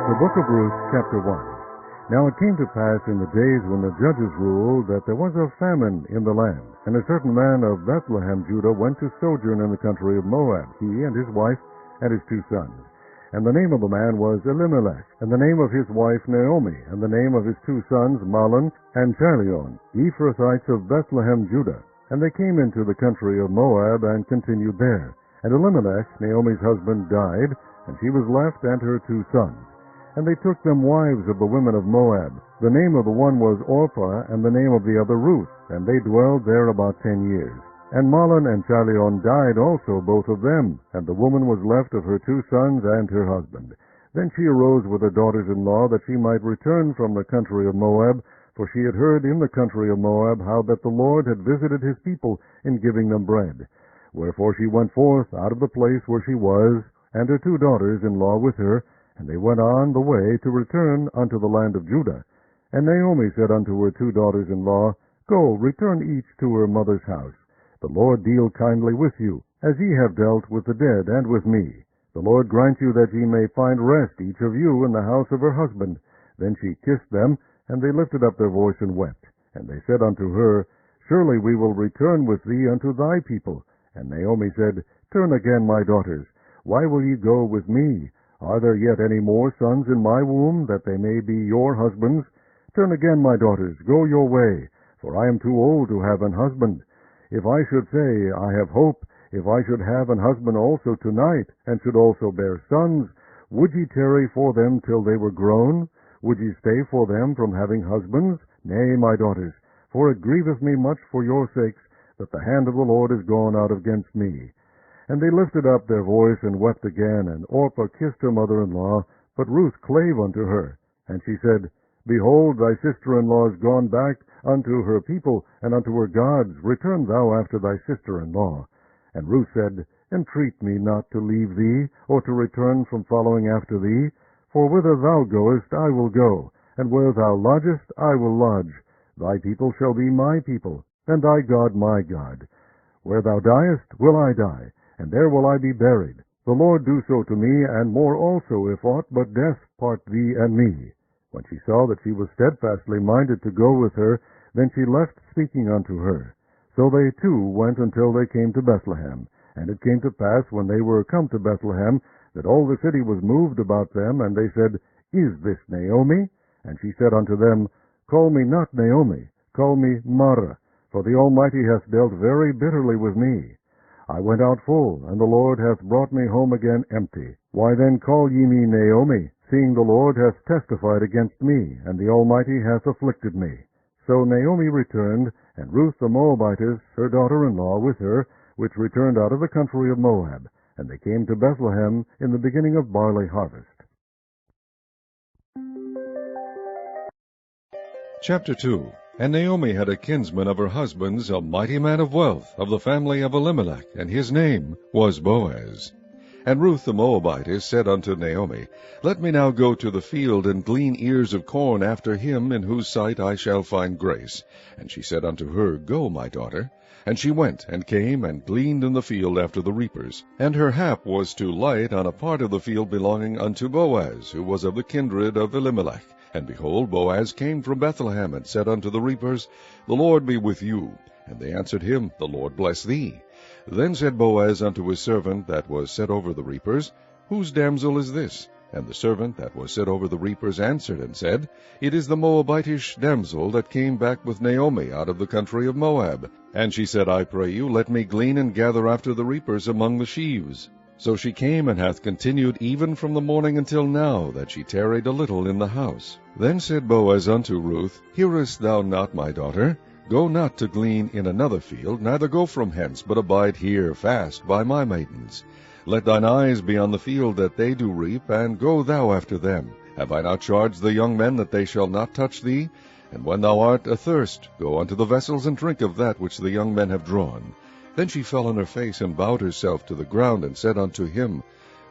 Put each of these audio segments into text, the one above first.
The book of Ruth, chapter 1. Now it came to pass in the days when the judges ruled that there was a famine in the land, and a certain man of Bethlehem, Judah, went to sojourn in the country of Moab, he and his wife and his 2 sons. And the name of the man was Elimelech, and the name of his wife Naomi, and the name of his 2 sons Mahlon and Chalion, Ephrathites of Bethlehem, Judah. And they came into the country of Moab and continued there. And Elimelech, Naomi's husband, died, and she was left and her 2 sons. And they took them wives of the women of Moab. The name of the one was Orpah, and the name of the other Ruth, and they dwelled there about 10 years. And Mahlon and Chalion died also, both of them, and the woman was left of her 2 sons and her husband. Then she arose with her daughters-in-law, that she might return from the country of Moab, for she had heard in the country of Moab how that the Lord had visited his people in giving them bread. Wherefore she went forth out of the place where she was, and her 2 daughters-in-law with her, and they went on the way to return unto the land of Judah. And Naomi said unto her 2 daughters-in-law, Go, return each to her mother's house. The Lord deal kindly with you, as ye have dealt with the dead and with me. The Lord grant you that ye may find rest each of you in the house of her husband. Then she kissed them, and they lifted up their voice and wept. And they said unto her, Surely we will return with thee unto thy people. And Naomi said, Turn again, my daughters. Why will ye go with me? Are there yet any more sons in my womb, that they may be your husbands? Turn again, my daughters, go your way, for I am too old to have an husband. If I should say, I have hope, if I should have an husband also tonight, and should also bear sons, would ye tarry for them till they were grown? Would ye stay for them from having husbands? Nay, my daughters, for it grieveth me much for your sakes, that the hand of the Lord is gone out against me. And they lifted up their voice and wept again, and Orpah kissed her mother-in-law, but Ruth clave unto her. And she said, Behold, thy sister-in-law is gone back unto her people, and unto her gods. Return thou after thy sister-in-law. And Ruth said, Entreat me not to leave thee, or to return from following after thee. For whither thou goest I will go, and where thou lodgest I will lodge. Thy people shall be my people, and thy God my God. Where thou diest will I die, and there will I be buried. The Lord do so to me, and more also, if aught but death part thee and me. When she saw that she was steadfastly minded to go with her, then she left speaking unto her. So they 2 went until they came to Bethlehem. And it came to pass, when they were come to Bethlehem, that all the city was moved about them, and they said, Is this Naomi? And she said unto them, Call me not Naomi, call me Mara, for the Almighty hath dealt very bitterly with me. I went out full, and the Lord hath brought me home again empty. Why then call ye me Naomi, seeing the Lord hath testified against me, and the Almighty hath afflicted me? So Naomi returned, and Ruth the Moabitess, her daughter-in-law, with her, which returned out of the country of Moab. And they came to Bethlehem in the beginning of barley harvest. Chapter 2. And Naomi had a kinsman of her husband's, a mighty man of wealth, of the family of Elimelech, and his name was Boaz. And Ruth the Moabitess said unto Naomi, Let me now go to the field, and glean ears of corn after him, in whose sight I shall find grace. And she said unto her, Go, my daughter. And she went, and came, and gleaned in the field after the reapers. And her hap was to light on a part of the field belonging unto Boaz, who was of the kindred of Elimelech. And behold, Boaz came from Bethlehem, and said unto the reapers, The Lord be with you. And they answered him, The Lord bless thee. Then said Boaz unto his servant that was set over the reapers, Whose damsel is this? And the servant that was set over the reapers answered and said, It is the Moabitish damsel that came back with Naomi out of the country of Moab. And she said, I pray you, let me glean and gather after the reapers among the sheaves. So she came, and hath continued even from the morning until now, that she tarried a little in the house. Then said Boaz unto Ruth, Hearest thou not, my daughter? Go not to glean in another field, neither go from hence, but abide here fast by my maidens. Let thine eyes be on the field that they do reap, and go thou after them. Have I not charged the young men that they shall not touch thee? And when thou art athirst, go unto the vessels, and drink of that which the young men have drawn. Then she fell on her face, and bowed herself to the ground, and said unto him,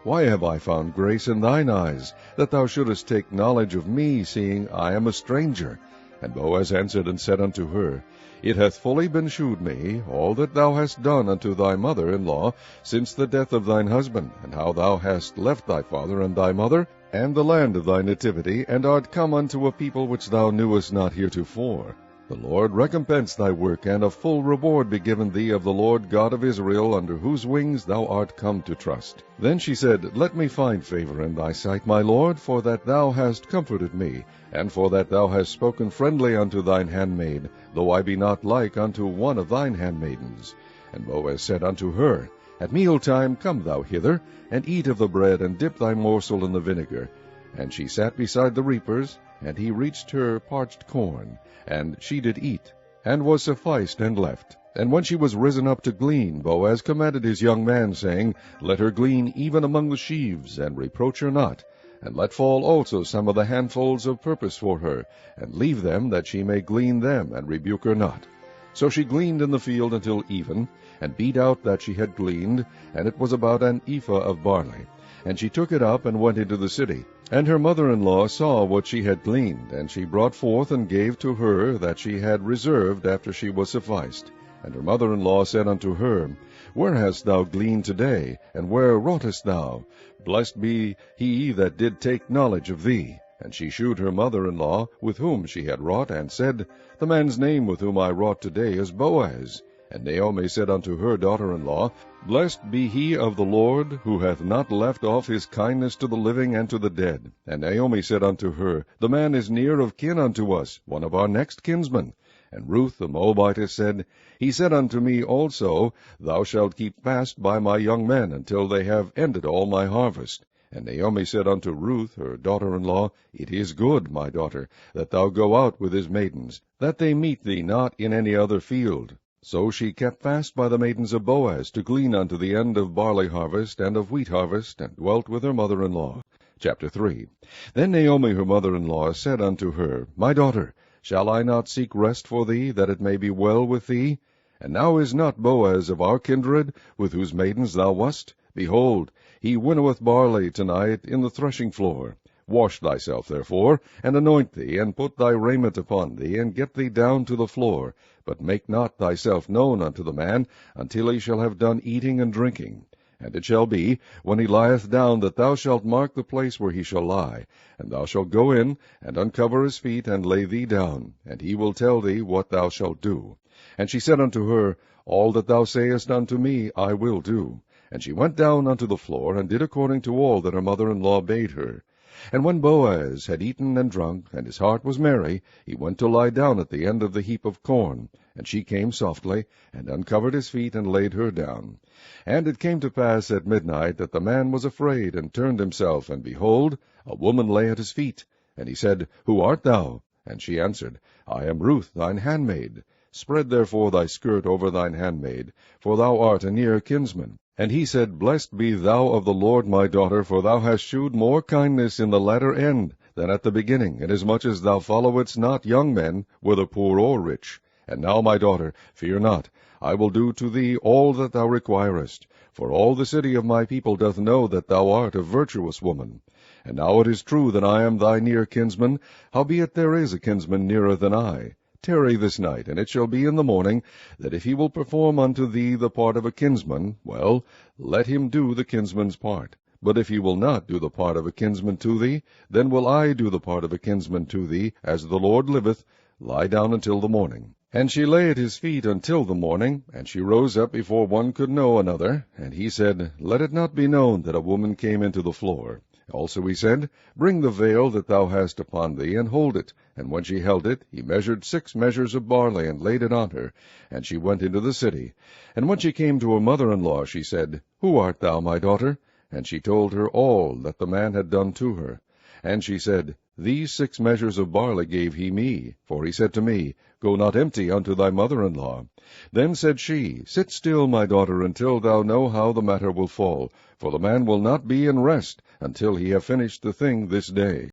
Why have I found grace in thine eyes, that thou shouldest take knowledge of me, seeing I am a stranger? And Boaz answered and said unto her, It hath fully been shewed me, all that thou hast done unto thy mother-in-law, since the death of thine husband, and how thou hast left thy father and thy mother, and the land of thy nativity, and art come unto a people which thou knewest not heretofore. The Lord recompense thy work, and a full reward be given thee of the Lord God of Israel, under whose wings thou art come to trust. Then she said, Let me find favor in thy sight, my Lord, for that thou hast comforted me, and for that thou hast spoken friendly unto thine handmaid, though I be not like unto one of thine handmaidens. And Boaz said unto her, At mealtime come thou hither, and eat of the bread, and dip thy morsel in the vinegar. And she sat beside the reapers, and he reached her parched corn, and she did eat, and was sufficed, and left. And when she was risen up to glean, Boaz commanded his young man, saying, Let her glean even among the sheaves, and reproach her not, and let fall also some of the handfuls of purpose for her, and leave them, that she may glean them, and rebuke her not. So she gleaned in the field until even, and beat out that she had gleaned, and it was about an ephah of barley. And she took it up, and went into the city. And her mother-in-law saw what she had gleaned, and she brought forth and gave to her that she had reserved after she was sufficed. And her mother-in-law said unto her, Where hast thou gleaned today, and where wroughtest thou? Blessed be he that did take knowledge of thee. And she shewed her mother-in-law with whom she had wrought, and said, The man's name with whom I wrought today is Boaz. And Naomi said unto her daughter-in-law, Blessed be he of the Lord, who hath not left off his kindness to the living and to the dead. And Naomi said unto her, The man is near of kin unto us, one of our next kinsmen. And Ruth the Moabitess said, He said unto me also, Thou shalt keep fast by my young men, until they have ended all my harvest. And Naomi said unto Ruth her daughter-in-law, It is good, my daughter, that thou go out with his maidens, that they meet thee not in any other field. So she kept fast by the maidens of Boaz, to glean unto the end of barley harvest and of wheat harvest, and dwelt with her mother-in-law. Chapter 3. Then Naomi her mother-in-law said unto her, My daughter, shall I not seek rest for thee, that it may be well with thee? And now is not Boaz of our kindred, with whose maidens thou wast? Behold, he winnoweth barley tonight in the threshing floor. Wash thyself, therefore, and anoint thee, and put thy raiment upon thee, and get thee down to the floor. But make not thyself known unto the man, until he shall have done eating and drinking. And it shall be, when he lieth down, that thou shalt mark the place where he shall lie. And thou shalt go in, and uncover his feet, and lay thee down, and he will tell thee what thou shalt do. And she said unto her, All that thou sayest unto me I will do. And she went down unto the floor, and did according to all that her mother-in-law bade her. And when Boaz had eaten and drunk, and his heart was merry, he went to lie down at the end of the heap of corn. And she came softly, and uncovered his feet, and laid her down. And it came to pass at midnight, that the man was afraid, and turned himself, and behold, a woman lay at his feet. And he said, Who art thou? And she answered, I am Ruth thine handmaid. Spread therefore thy skirt over thine handmaid, for thou art a near kinsman. And he said, Blessed be thou of the Lord, my daughter, for thou hast shewed more kindness in the latter end than at the beginning, inasmuch as thou followedst not young men, whether poor or rich. And now, my daughter, fear not, I will do to thee all that thou requirest. For all the city of my people doth know that thou art a virtuous woman. And now it is true that I am thy near kinsman, howbeit there is a kinsman nearer than I. Tarry this night, and it shall be in the morning, that if he will perform unto thee the part of a kinsman, well, let him do the kinsman's part. But if he will not do the part of a kinsman to thee, then will I do the part of a kinsman to thee, as the Lord liveth. Lie down until the morning. And she lay at his feet until the morning, and she rose up before one could know another. And he said, Let it not be known that a woman came into the floor. Also he said, Bring the veil that thou hast upon thee, and hold it. And when she held it, he measured 6 measures of barley, and laid it on her. And she went into the city. And when she came to her mother-in-law, she said, Who art thou, my daughter? And she told her all that the man had done to her. And she said, These 6 measures of barley gave he me, for he said to me, Go not empty unto thy mother-in-law. Then said she, Sit still, my daughter, until thou know how the matter will fall, for the man will not be in rest until he have finished the thing this day.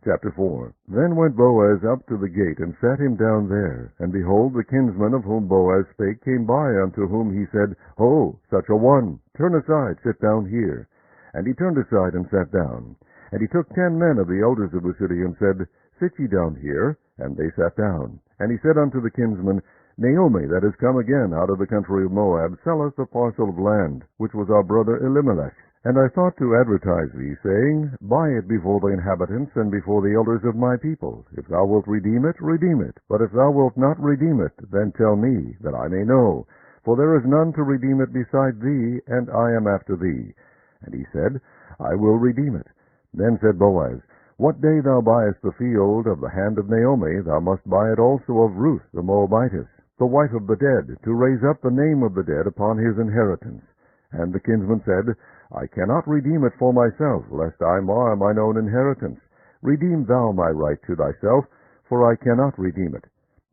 Chapter 4. Then went Boaz up to the gate, and sat him down there. And behold, the kinsman of whom Boaz spake came by, unto whom he said, Ho, such a one, turn aside, sit down here. And he turned aside, and sat down. And he took 10 men of the elders of the city, and said, Sit ye down here. And they sat down. And he said unto the kinsman, Naomi, that is come again out of the country of Moab, selleth a parcel of land, which was our brother Elimelech's. And I thought to advertise thee, saying, Buy it before the inhabitants and before the elders of my people. If thou wilt redeem it, redeem it. But if thou wilt not redeem it, then tell me, that I may know. For there is none to redeem it beside thee, and I am after thee. And he said, I will redeem it. Then said Boaz, What day thou buyest the field of the hand of Naomi, thou must buy it also of Ruth the Moabitess, the wife of the dead, to raise up the name of the dead upon his inheritance. And the kinsman said, I cannot redeem it for myself, lest I mar mine own inheritance. Redeem thou my right to thyself, for I cannot redeem it.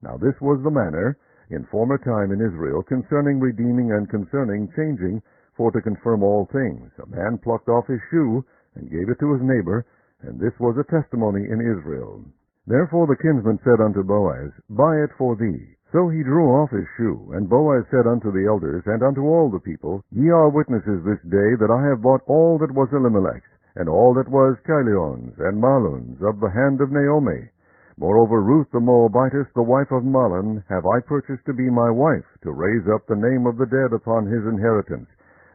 Now this was the manner in former time in Israel concerning redeeming and concerning changing, for to confirm all things. A man plucked off his shoe and gave it to his neighbor, and this was a testimony in Israel. Therefore the kinsman said unto Boaz, Buy it for thee. So he drew off his shoe, and Boaz said unto the elders and unto all the people, Ye are witnesses this day that I have bought all that was Elimelech's, and all that was Chilion's and Mahlon's of the hand of Naomi. Moreover, Ruth the Moabitess, the wife of Mahlon, have I purchased to be my wife, to raise up the name of the dead upon his inheritance,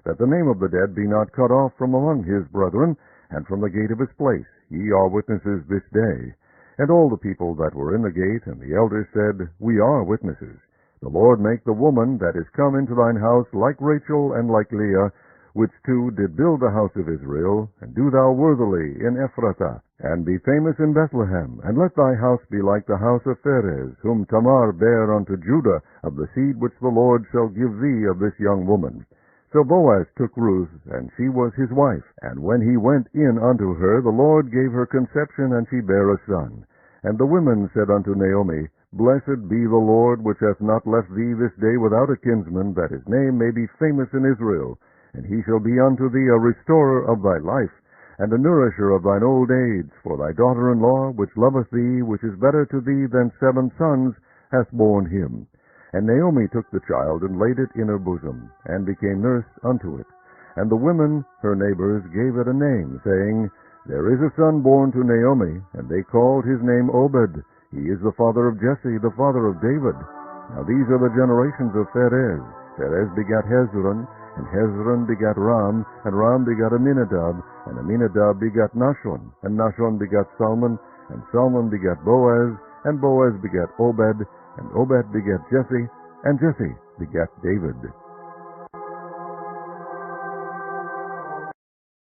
that the name of the dead be not cut off from among his brethren, and from the gate of his place. Ye are witnesses this day. And all the people that were in the gate and the elders said, We are witnesses. The Lord make the woman that is come into thine house like Rachel and like Leah, which two did build the house of Israel, and do thou worthily in Ephrathah, and be famous in Bethlehem, and let thy house be like the house of Pharez, whom Tamar bare unto Judah, of the seed which the Lord shall give thee of this young woman. So Boaz took Ruth, and she was his wife. And when he went in unto her, the Lord gave her conception, and she bare a son. And the women said unto Naomi, Blessed be the Lord, which hath not left thee this day without a kinsman, that his name may be famous in Israel. And he shall be unto thee a restorer of thy life, and a nourisher of thine old age. For thy daughter-in-law, which loveth thee, which is better to thee than 7 sons, hath borne him. And Naomi took the child, and laid it in her bosom, and became nurse unto it. And the women, her neighbors, gave it a name, saying, There is a son born to Naomi, and they called his name Obed. He is the father of Jesse, the father of David. Now these are the generations of Pharez. Pharez begat Hezron, and Hezron begat Ram, and Ram begat Aminadab, and Aminadab begat Nahshon, and Nahshon begat Salmon, and Salmon begat Boaz, and Boaz begat Obed, and Obed begat Jesse, and Jesse begat David.